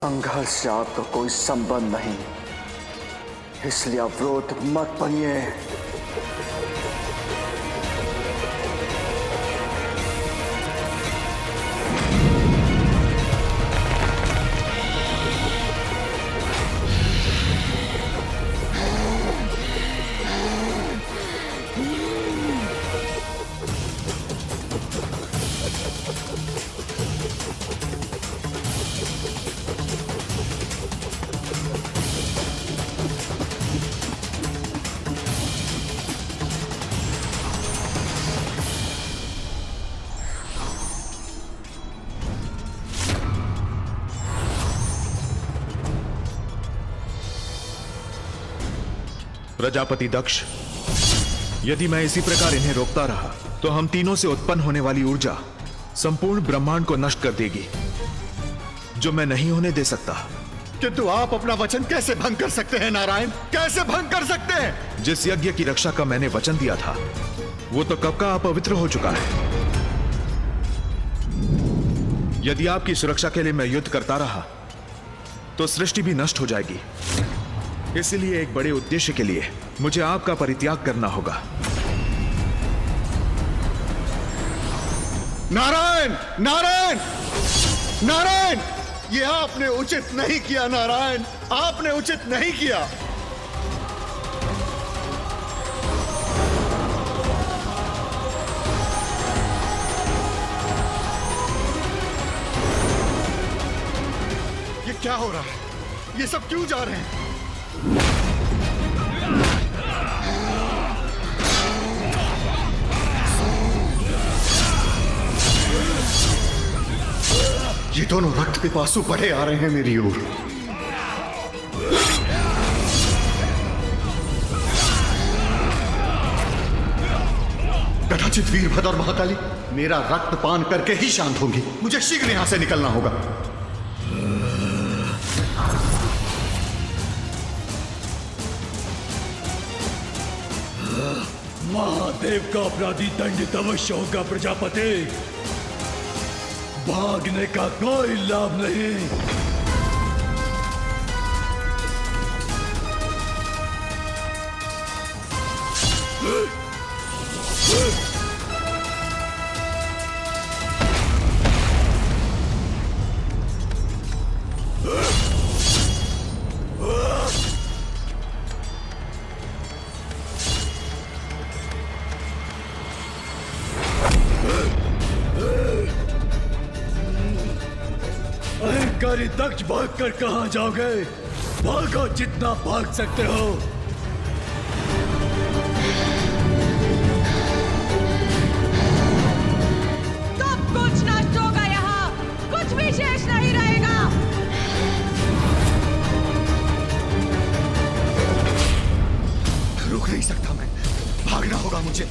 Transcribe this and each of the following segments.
संघर्ष से आपका कोई संबंध नहीं, इसलिए अवरोध मत बनिए। प्रजापति दक्ष, यदि मैं इसी प्रकार इन्हें रोकता रहा तो हम तीनों से उत्पन्न होने वाली ऊर्जा संपूर्ण ब्रह्मांड को नष्ट कर देगी, जो मैं नहीं होने दे सकता। किंतु आप अपना वचन कैसे भंग कर सकते हैं नारायण? कैसे भंग कर सकते हैं? जिस यज्ञ की रक्षा का मैंने वचन दिया था वो तो कब का अपवित्र हो चुका है। यदि आपकी सुरक्षा के लिए मैं युद्ध करता रहा तो सृष्टि भी नष्ट हो जाएगी। इसलिए एक बड़े उद्देश्य के लिए मुझे आपका परित्याग करना होगा। नारायण, नारायण, नारायण, ये आपने उचित नहीं किया नारायण, आपने उचित नहीं किया। ये क्या हो रहा है? ये सब क्यों जा रहे हैं? ये दोनों रक्त पिपासु बढ़े आ रहे हैं मेरी ओर। कदाचित वीरभद्र और महाकाली मेरा रक्त पान करके ही शांत होंगी। मुझे शीघ्र यहां से निकलना होगा। महादेव का अपराधी दंडित अवश्य होगा प्रजापति। भागने का कोई लाभ नहीं। अहंकारी दक्ष, भागकर कहां जाओगे? भागो जितना भाग सकते हो। सब कुछ नष्ट होगा, यहाँ कुछ भी शेष नहीं रहेगा। रुक नहीं सकता मैं, भागना होगा मुझे।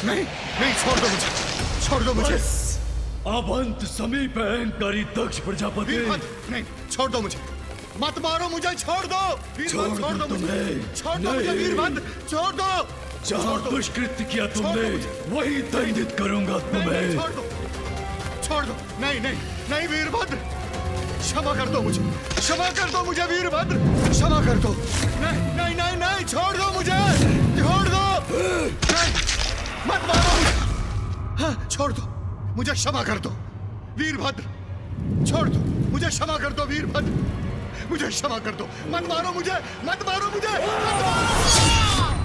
नहीं, नहीं, छोड़ दो मुझे, छोड़ दो मुझे। अब अंत समीप है अहंकारी दक्ष प्रजापति। नहीं, छोड़ दो मुझे, मत मारो मुझे, छोड़ दो। वीरभद्र, छोड़ दो मुझे, छोड़ दो मुझे वीरभद्र, छोड़ दो। जहाँ दुष्कृत्य किया तुमने वही दंडित करूंगा तुम्हें। छोड़ दो, छोड़ दो। नहीं, नहीं, नहीं वीरभद्र, क्षमा कर दो मुझे, क्षमा कर दो मुझे वीरभद्र, क्षमा कर दो। नहीं, नहीं, नहीं, नहीं, छोड़ दो मुझे, छोड़ दो। नहीं, मत मारो मुझे। हाँ, छोड़ दो मुझे, क्षमा कर दो वीरभद्र, छोड़ दो मुझे, क्षमा कर दो वीरभद्र, मुझे क्षमा कर दो। मत मारो मुझे, मत मारो मुझे, मत मारो।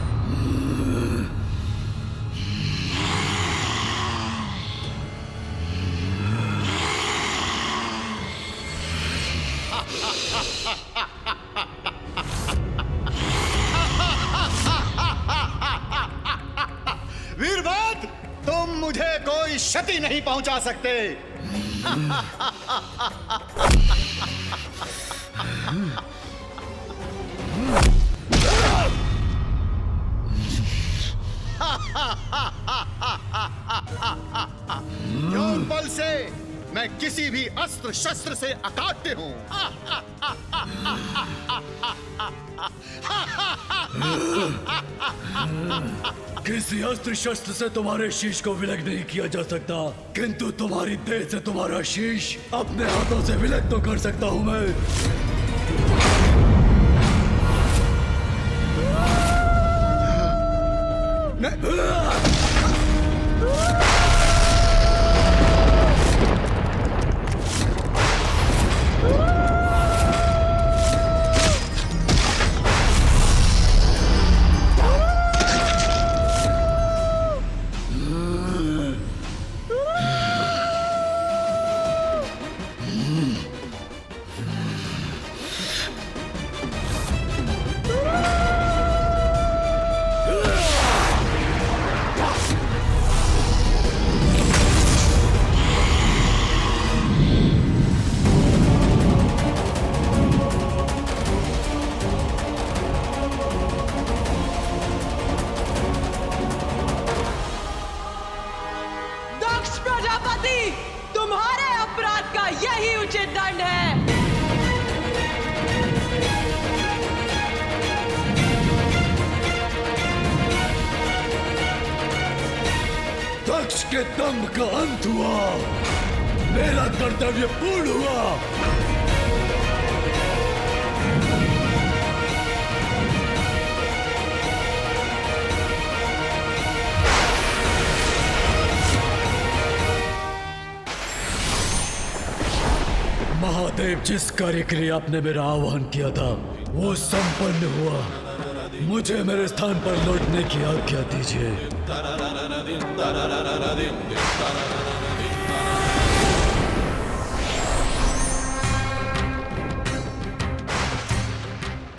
वीरभद्र, तुम मुझे कोई क्षति नहीं पहुंचा सकते। योग बल से मैं किसी भी अस्त्र शस्त्र से अकाट्य हूँ। किसी अस्त्र शस्त्र से तुम्हारे शीश को विलग नहीं किया जा सकता, किंतु तुम्हारी देह से तुम्हारा शीश अपने हाथों से विलग तो कर सकता हूं मैं। दक्ष प्रजापति, तुम्हारे अपराध का यही उचित दंड है। दक्ष के दम्भ का अंत हुआ, मेरा कर्तव्य पूर्ण हुआ। महादेव, जिस कार्य के लिए आपने मेरा आह्वान किया था वो संपन्न हुआ। मुझे मेरे स्थान पर लौटने की आज्ञा दीजिए।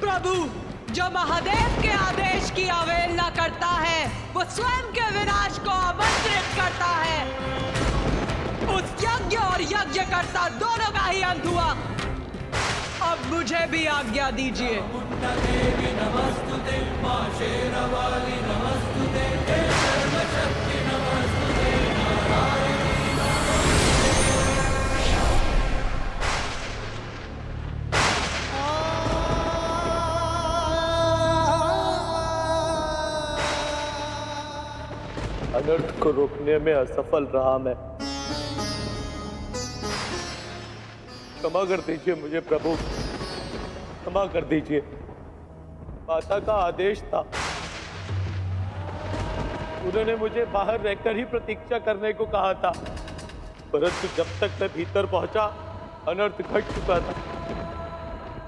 प्रभु, जो महादेव के आदेश की अवहेलना करता है वो स्वयं के विनाश को आमंत्रित करता है। उस यज्ञ और यज्ञकर्ता दोनों का ही अंत हुआ। अब मुझे भी आज्ञा दीजिए। अनर्थ को रोकने में असफल रहा मैं। क्षमा कर दीजिए मुझे प्रभु, क्षमा कर दीजिए। माता का आदेश था, उन्होंने मुझे बाहर रहकर ही प्रतीक्षा करने को कहा था, परंतु जब तक मैं भीतर पहुंचा अनर्थ घट चुका था।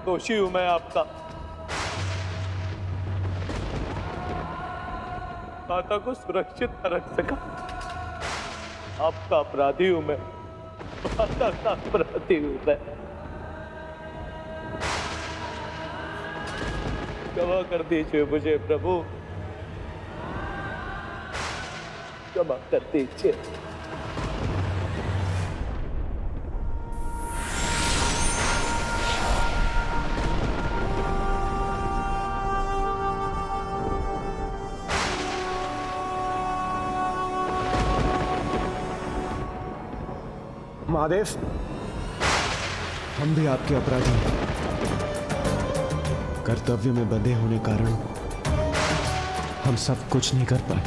दोषी हूं मैं आपका। माता को सुरक्षित न रख सका, आपका अपराधी हूं मैं। माता का अपराधी हूं मैं। क्षमा कर दीजिए मुझे प्रभु, क्षमा कर दीजिए। महादेव, हम भी आपके अपराधी हैं। कर्तव्य में बंधे होने कारण हम सब कुछ नहीं कर पाए।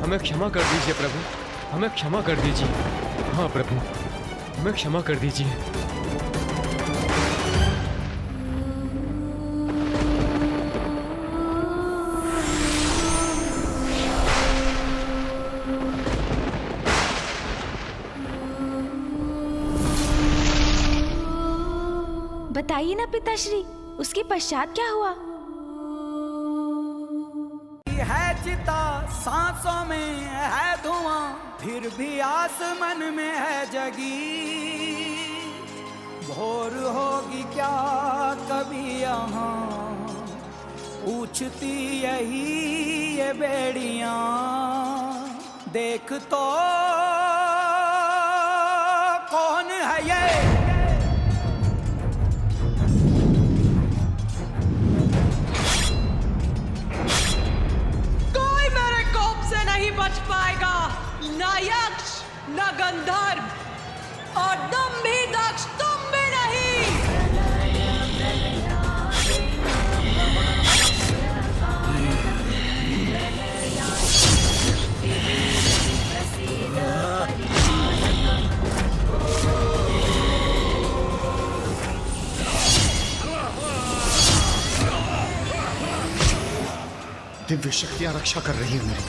हमें क्षमा कर दीजिए प्रभु, हमें क्षमा कर दीजिए। हाँ प्रभु, हमें क्षमा कर दीजिए। बताइए ना पिताश्री, उसके पश्चात क्या हुआ? है चिता सांसों में है धुआं, फिर भी आस मन में है जगी। भोर होगी क्या कभी यहाँ, पूछती यही ये बेड़ियां। देख तो कौन है ये, बच पाएगा, न यक्ष न गंधर्व, और तुम भी दक्ष, तुम भी नहीं। दिव्य शक्तियां रक्षा कर रही हैं मेरी।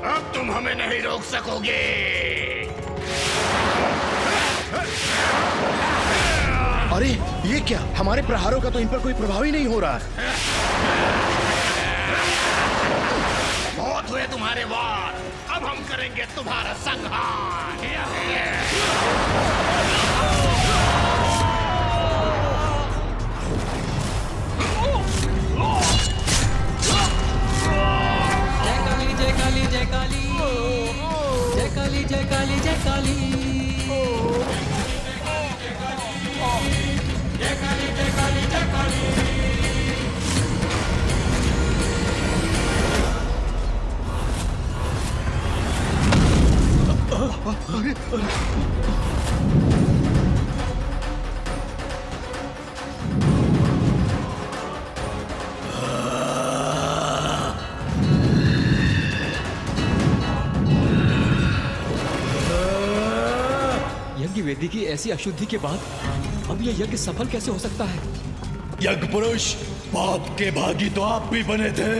अब तुम हमें नहीं रोक सकोगे। अरे ये क्या, हमारे प्रहारों का तो इन पर कोई प्रभाव ही नहीं हो रहा है। बहुत हुए तुम्हारे वार, अब हम करेंगे तुम्हारा संहार। जय काली जय काली जय काली जय काली जय काली जय काली जय काली जय काली जय काली। यज्ञ वेदी की ऐसी अशुद्धि के बाद अब यह यज्ञ सफल कैसे हो सकता है? यज्ञ पुरुष, पाप के भागी तो आप भी बने थे,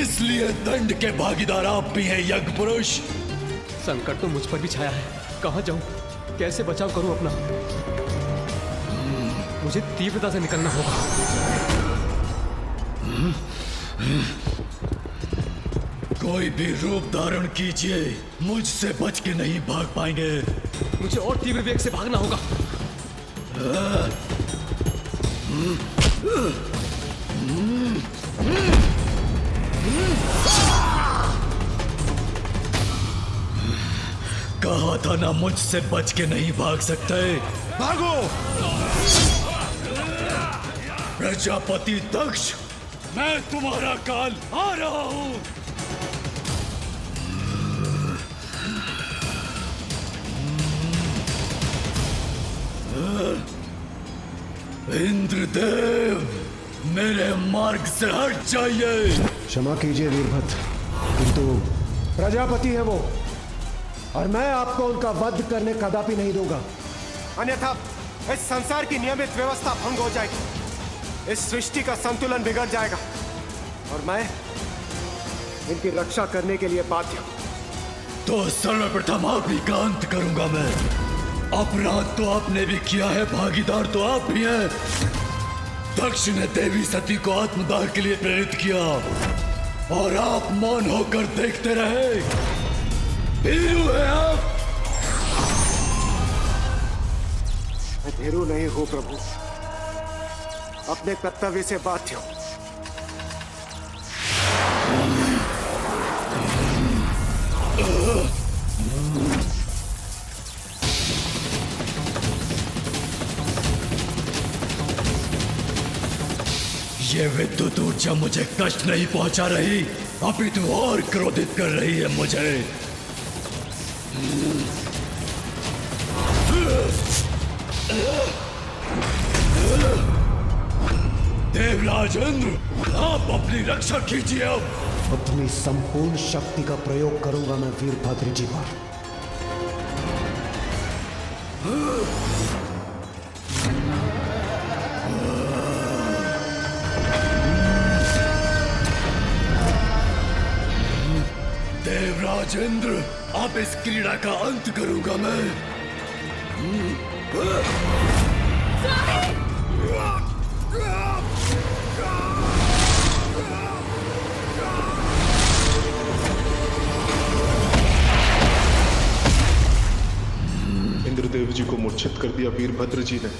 इसलिए दंड के भागीदार आप भी हैं यज्ञ पुरुष। संकट तो मुझ पर भी छाया है, कहाँ जाऊं, कैसे बचाव करूं अपना? मुझे तीव्रता से निकलना होगा। कोई भी रूप धारण कीजिए, मुझसे बच के नहीं भाग पाएंगे। मुझे और तीव्र वेग से भागना होगा। कहा था ना, मुझसे बच के नहीं भाग सकते। भागो! प्रजापति दक्ष, मैं तुम्हारा काल आ रहा हूं। इंद्रदेव, मेरे मार्ग से हट जाइए। क्षमा कीजिए वीरभद्र, किंतु प्रजापति है वो, और मैं आपको उनका वध करने कदापि नहीं दूंगा। अन्यथा इस संसार की नियमित व्यवस्था भंग हो जाएगी, इस सृष्टि का संतुलन बिगड़ जाएगा, और मैं इनकी रक्षा करने के लिए बाध्य हूं। तो सर्वप्रथम आप ही का अंत करूंगा मैं। अपराध तो आपने भी किया है, भागीदार तो आप भी हैं। दक्ष ने देवी सती को आत्मदाह के लिए प्रेरित किया, और आप मौन होकर देखते रहे। भीरू है आप। मैं भीरू नहीं हूं प्रभु, अपने कर्तव्य से बाध्य हूं। ये विद्युत ऊर्जा मुझे कष्ट नहीं पहुंचा रही, अपितु और क्रोधित कर रही है मुझे। देवराज इंद्र, आप अपनी रक्षा कीजिए। अब अपनी संपूर्ण शक्ति का प्रयोग करूंगा मैं वीरभद्र जी पर। देवराज इंद्र, अब इस क्रीड़ा का अंत करूंगा मैं। इंद्रदेव जी को मूर्छित कर दिया वीरभद्र जी ने।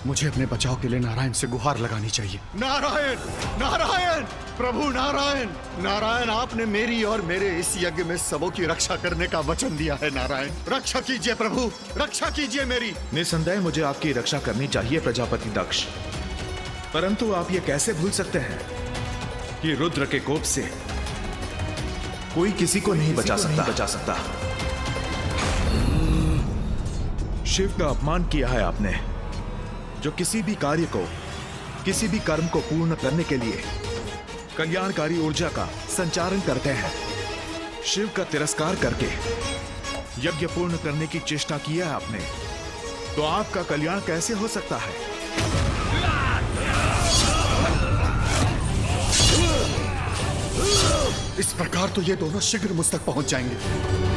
मुझे अपने बचाव के लिए नारायण से गुहार लगानी चाहिए। नारायण, नारायण, प्रभु नारायण, नारायण, आपने मेरी और मेरे इस यज्ञ में सबों की रक्षा करने का वचन दिया है। नारायण, रक्षा कीजिए प्रभु, रक्षा कीजिए मेरी। निसंदेह मुझे आपकी रक्षा करनी चाहिए प्रजापति दक्ष, परंतु आप ये कैसे भूल सकते हैं कि रुद्र के कोप से कोई किसी को नहीं बचा सकता। शिव का अपमान किया है आपने, जो किसी भी कार्य को, किसी भी कर्म को पूर्ण करने के लिए कल्याणकारी ऊर्जा का संचारण करते हैं। शिव का तिरस्कार करके यज्ञ पूर्ण करने की चेष्टा किया है आपने, तो आपका कल्याण कैसे हो सकता है? इस प्रकार तो ये दोनों शीघ्र मुझ तक पहुंच जाएंगे।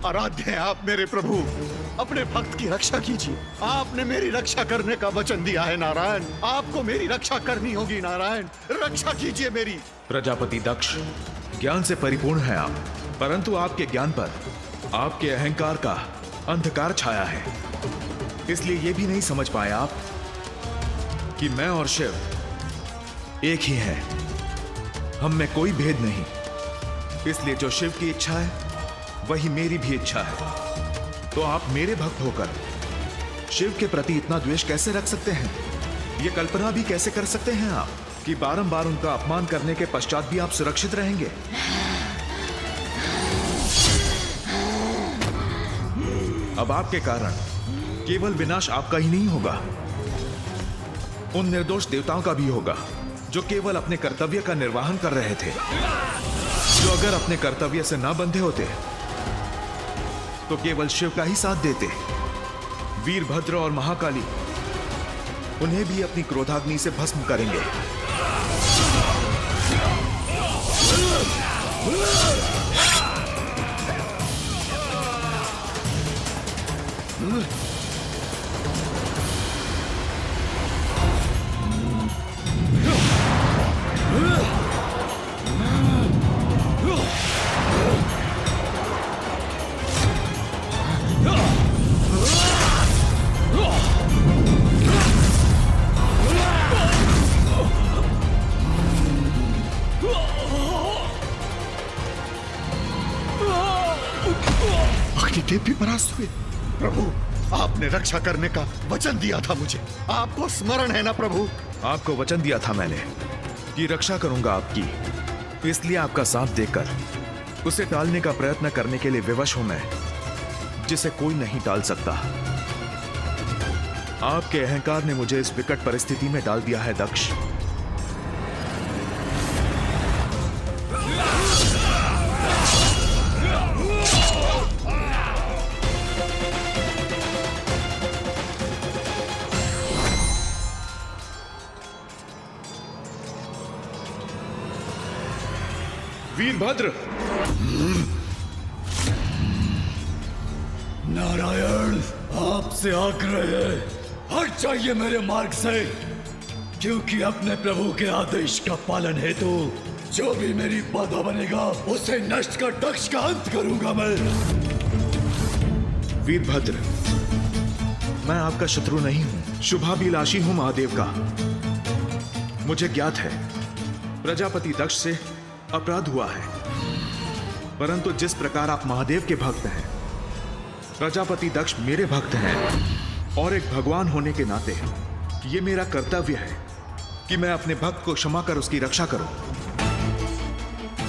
आराध्य हैं आप मेरे प्रभु, अपने भक्त की रक्षा कीजिए। आपने मेरी रक्षा करने का वचन दिया है नारायण, आपको मेरी रक्षा करनी होगी। नारायण, रक्षा कीजिए मेरी। प्रजापति दक्ष, ज्ञान से परिपूर्ण है आप, परंतु आपके ज्ञान पर आपके अहंकार का अंधकार छाया है। इसलिए ये भी नहीं समझ पाए आप कि मैं और शिव एक ही हैं, हम में कोई भेद नहीं। इसलिए जो शिव की इच्छा है वही मेरी भी इच्छा है। तो आप मेरे भक्त होकर शिव के प्रति इतना द्वेष कैसे रख सकते हैं? ये कल्पना भी कैसे कर सकते हैं आप कि बारंबार उनका अपमान करने के पश्चात भी आप सुरक्षित रहेंगे? अब आपके कारण केवल विनाश आपका ही नहीं होगा, उन निर्दोष देवताओं का भी होगा जो केवल अपने कर्तव्य का निर्वहन कर रहे थे, जो अगर अपने कर्तव्य से ना बंधे होते तो केवल शिव का ही साथ देते। वीरभद्र और महाकाली उन्हें भी अपनी क्रोधाग्नि से भस्म करेंगे। देव भी परास्त हुए। प्रभु, आपने रक्षा करने का वचन दिया था मुझे, आपको स्मरण है ना प्रभु? आपको वचन दिया था मैंने कि रक्षा करूंगा आपकी, इसलिए आपका साथ देकर उसे टालने का प्रयत्न करने के लिए विवश हूं मैं, जिसे कोई नहीं टाल सकता। आपके अहंकार ने मुझे इस विकट परिस्थिति में डाल दिया है दक्ष। वीरभद्र, नारायण, आपसे आग्रह है, हट जाइए मेरे मार्ग से, क्योंकि अपने प्रभु के आदेश का पालन हेतु जो भी मेरी बाधा बनेगा उसे नष्ट कर दक्ष का अंत करूंगा मैं। वीरभद्र, मैं आपका शत्रु नहीं हूं, शुभाभिलाषी हूं महादेव का। मुझे ज्ञात है प्रजापति दक्ष से अपराध हुआ है, परंतु जिस प्रकार आप महादेव के भक्त हैं, प्रजापति दक्ष मेरे भक्त हैं, और एक भगवान होने के नाते ये मेरा कर्तव्य है कि मैं अपने भक्त को क्षमा कर उसकी रक्षा करूं।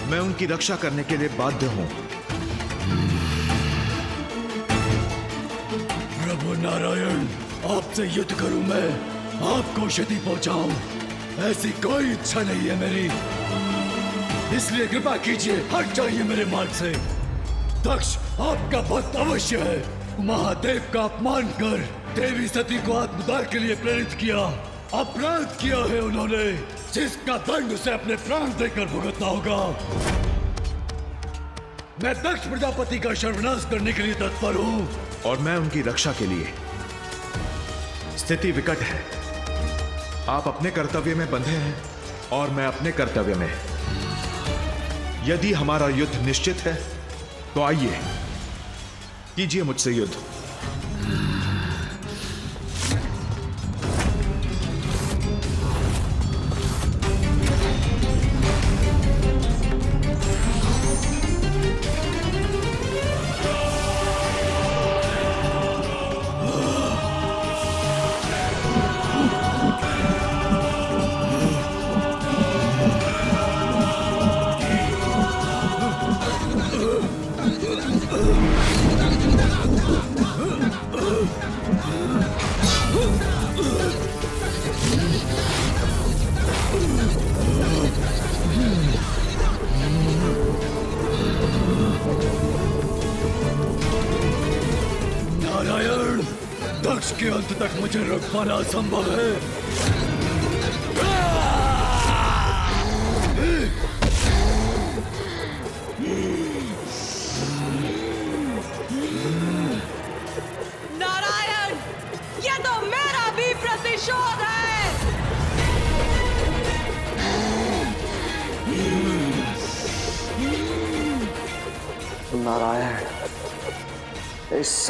मैं उनकी रक्षा करने के लिए बाध्य हूं। प्रभु नारायण, आपसे युद्ध करूं मैं, आपको क्षति पहुंचाऊं, ऐसी कोई इच्छा नहीं है मेरी, इसलिए कृपा कीजिए, हट जाइए मेरे मार्ग से। दक्ष आपका भक्त अवश्य है, महादेव का अपमान कर देवी सती को आत्मदाह के लिए प्रेरित किया, अपराध किया है उन्होंने, जिसका दंड उसे अपने प्राण देकर भुगतना होगा। मैं दक्ष प्रजापति का सर्वनाश करने के लिए तत्पर हूं, और मैं उनकी रक्षा के लिए। स्थिति विकट है। आप अपने कर्तव्य में बंधे हैं और मैं अपने कर्तव्य में। यदि हमारा युद्ध निश्चित है तो आइए कीजिए मुझसे युद्ध। नारायण, दक्ष के अंत तक मुझे रोक पाना असंभव है। नारायण, ये तो मेरा भी प्रतिशोध है। नारायण, इस